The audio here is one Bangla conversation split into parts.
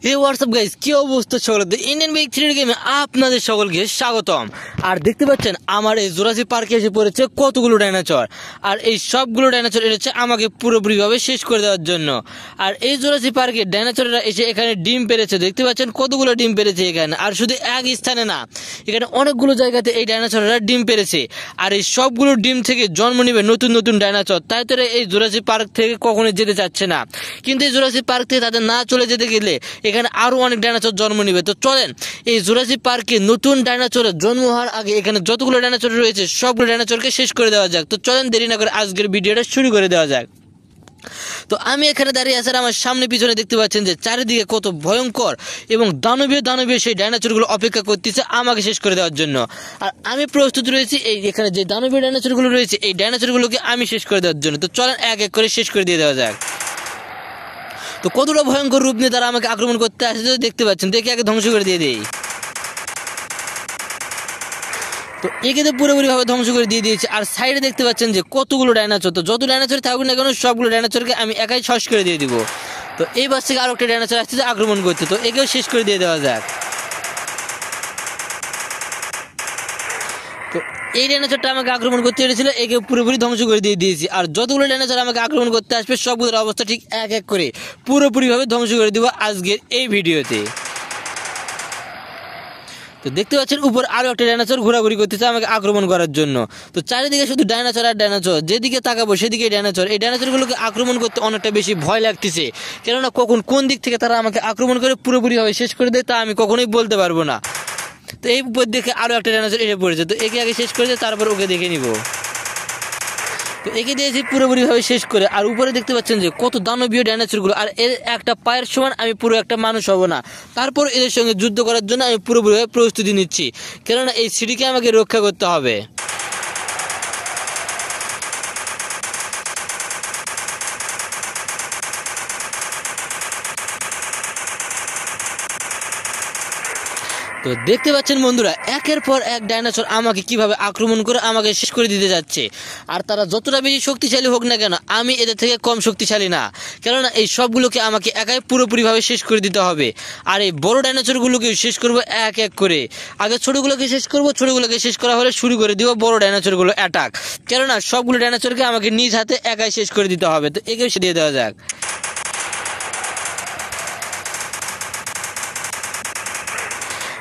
হে হোয়াটসঅ্যাপ গাইস, কি অবস্থা সকলের? ইন্ডিয়ান বাইক 3 গেমে আপনাদের সকলকে স্বাগতম। আর দেখতে পাচ্ছেন আমার এই জুরাসিক পার্কে এসে পড়েছে কতগুলো ডাইনোসর। আর এই সবগুলো ডাইনোসর এসেছে আমাকে পুরোপুরিভাবে শেষ করে দেওয়ার জন্য। আর এই জুরাসিক পার্কে ডাইনোসররা এসে এখানে ডিম পেড়েছে, দেখতে পাচ্ছেন কতগুলো ডিম পেড়েছে এখানে। আর শুধু এক স্থানে না, এখানে অনেকগুলো জায়গাতে এই ডাইনোসররা ডিম পেড়েছে। আর এই সবগুলো ডিম থেকে জন্ম নিবে নতুন নতুন ডাইনোসর। তাই তারা এই জুরাসিক পার্ক থেকে কখনোই যেতে চাচ্ছে না। কিন্তু এই জুরাসিক পার্ক থেকে তাদের না চলে যেতে গেলে এখানে আরো অনেক ডাইনোসর জন্ম নিবে। তো চলেন এই জুরাসিক পার্কে নতুন ডাইনোসরের জন্ম হওয়ার আগে এখানে যতগুলো ডাইনোসর রয়েছে সবগুলো ডাইনোসরকে শেষ করে দেওয়া যাক। তো চলেন দেরি না করে আজকের ভিডিওটা শুরু করে দেওয়া যাক। তো আমি এখানে দাঁড়িয়ে আছি, আমার সামনে পিছনে দেখতে পাচ্ছেন যে চারিদিকে কত ভয়ঙ্কর এবং দানবীয় সেই ডাইনোসরগুলো অপেক্ষা করতেছে আমাকে শেষ করে দেওয়ার জন্য। আর আমি প্রস্তুত রয়েছি এই এখানে যে দানবীয় ডাইনোসরগুলো রয়েছে এই ডাইনোসরগুলোকে আমি শেষ করে দেওয়ার জন্য। তো চলেন এক এক করে শেষ করে দিয়ে দেওয়া যাক। তো কতটা ভয়ঙ্কর রূপ নিয়ে তারা আমাকে আক্রমণ করতে আসছে দেখতে পাচ্ছেন। দেখে আগে ধ্বংস করে দিয়ে দেই। তো একে তো পুরোপুরিভাবে ধ্বংস করে দিয়ে দিয়েছে। আর সাইডে দেখতে পাচ্ছেন যে কতগুলো ডাইনোসর। তো যত ডাইনোসর থাকুক না কেন সবগুলো ডাইনোসরকে আমি একাই শেষ করে দিয়ে দিব। তো এই বাস থেকে আরো একটা ডাইনোসর আসছে আক্রমণ করতে, তো একেও শেষ করে দিয়ে দেওয়া যাক। তো এই ডাইনোসরটা আমাকে আক্রমণ করতে এসেছিল, একে পুরোপুরি ধ্বংস করে দিয়ে দিয়েছি। আর যতগুলো ডাইনোসর আমাকে আক্রমণ করতে আসবে সবগুলোর অবস্থা ঠিক এক এক করে পুরোপুরিভাবে ধ্বংস করে দিব আজকের এই ভিডিওতে। তো দেখতে পাচ্ছেন উপর আরো একটা ডাইনোসর ঘোরাঘুরি করতেছে আমাকে আক্রমণ করার জন্য। তো চারিদিকে শুধু ডাইনোসর আর ডাইনোসর, যেদিকে তাকাবো সেদিকে ডাইনোসর। এই ডাইনোসরগুলোকে আক্রমণ করতে অনেকটা বেশি ভয় লাগতেছে, কেননা কখন কোন দিক থেকে তারা আমাকে আক্রমণ করে পুরোপুরিভাবে শেষ করে দেয় তা আমি কখনোই বলতে পারবো না। তো এই উপর দেখে আরো একটা ডাইনোসর এসে পড়েছে, তো একে আগে শেষ করে দেয় তারপর ওকে দেখে নিব। তো একে দিয়েছি পুরোপুরিভাবে শেষ করে। আর উপরে দেখতে পাচ্ছেন যে কত দানবীয় ডাইনোসরগুলো। আর এর একটা পায়ের সমান আমি পুরো একটা মানুষ হব না, তারপর এদের সঙ্গে যুদ্ধ করার জন্য আমি পুরোপুরিভাবে প্রস্তুতি নিচ্ছি, কেননা এই সিটিকে আমাকে রক্ষা করতে হবে। তো দেখতে পাচ্ছেন বন্ধুরা একের পর এক ডাইনোসর আমাকে কিভাবে আক্রমণ করে আমাকে শেষ করে দিতে যাচ্ছে। আর তারা যতটা বেশি শক্তিশালী হোক না কেন আমি এদের থেকে কম শক্তিশালী না, কেননা এই সবগুলোকে আমাকে একাই পুরোপুরিভাবে শেষ করে দিতে হবে। আর এই বড় ডাইনোসরগুলোকে শেষ করব এক এক করে। আগে ছোটগুলোকে শেষ করব, ছোটগুলোকে শেষ করা হলে শুরু করে দিব বড় ডাইনোসরগুলো অ্যাটাক, কেননা সবগুলো ডাইনোসরকে আমাকে নিজ হাতে একাই শেষ করে দিতে হবে। তো একেও দিয়ে দেওয়া যাক।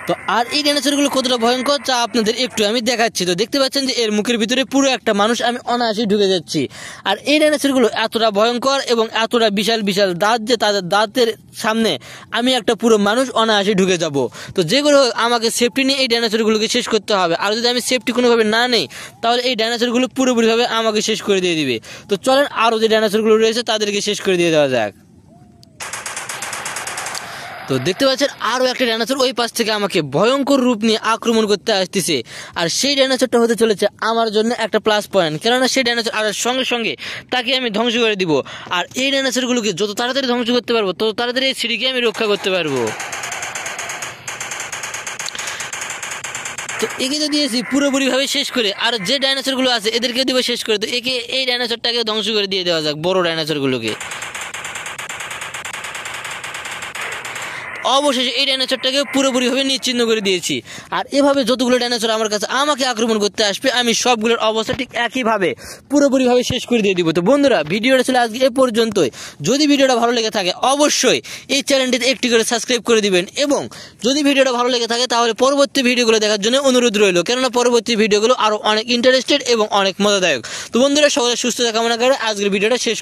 তো আর এই ডাইনোসরগুলো কতটা ভয়ঙ্কর তা আপনাদের একটু আমি দেখাচ্ছি। তো দেখতে পাচ্ছেন যে এর মুখের ভিতরে পুরো একটা মানুষ আমি অনায়াসে ঢুকে যাচ্ছি। আর এই ডাইনোসরগুলো এতটা ভয়ঙ্কর এবং এতটা বিশাল বিশাল দাঁত যে তাদের দাঁতের সামনে আমি একটা পুরো মানুষ অনায়াসে ঢুকে যাব। তো যেগুলো আমাকে সেফটি নিয়ে এই ডাইনোসরগুলোকে শেষ করতে হবে। আর যদি আমি সেফটি কোনোভাবে না নেই তাহলে এই ডাইনোসরগুলো পুরোপুরিভাবে আমাকে শেষ করে দিয়ে দিবে। তো চলেন আরও যে ডাইনোসরগুলো রয়েছে তাদেরকে শেষ করে দিয়ে দেওয়া যাক। তো দেখতে পাচ্ছেন আরো একটা ডাইনোসর ওই পাশ থেকে আমাকে ভয়ঙ্কর রূপ নিয়ে আক্রমণ করতে আসতেছে। আর সেই ডাইনোসরটা হতে চলেছে আমার জন্য একটা প্লাস পয়েন্ট, কেননা সেই ডাইনোসর আর সঙ্গে সঙ্গে তাকে আমি ধ্বংস করে দিব। আর এই ডাইনোসরগুলোকে যত তাড়াতাড়ি ধ্বংস করতে পারবো তত তাড়াতাড়ি এই সিটিকে আমি রক্ষা করতে পারবো। তো একে তো দিয়েছি পুরোপুরিভাবে শেষ করে, আর যে ডাইনোসরগুলো আছে এদেরকে দিব শেষ করে। তো একে এই ডাইনোসরটাকে ধ্বংস করে দিয়ে দেওয়া যাক, বড় ডাইনোসরগুলোকে। অবশেষে এই ডাইনোসরটাকে পুরোপুরিভাবে নিশ্চিহ্ন করে দিয়েছি। আর এভাবে যতগুলো ডাইনোসর আমার কাছে আমাকে আক্রমণ করতে আসবে আমি সবগুলোর অবস্থা ঠিক একইভাবে পুরোপুরিভাবে শেষ করে দিয়ে দিব। তো বন্ধুরা ভিডিওটা ছিল আজকে এ পর্যন্তই। যদি ভিডিওটা ভালো লেগে থাকে অবশ্যই এই চ্যানেলটিতে একটি করে সাবস্ক্রাইব করে দিবেন, এবং যদি ভিডিওটা ভালো লেগে থাকে তাহলে পরবর্তী ভিডিওগুলো দেখার জন্য অনুরোধ রইল, কেননা পরবর্তী ভিডিওগুলো আরও অনেক ইন্টারেস্টেড এবং অনেক মজাদায়ক। তো বন্ধুরা সকলে সুস্থতা কামনা করে আজকের ভিডিওটা শেষ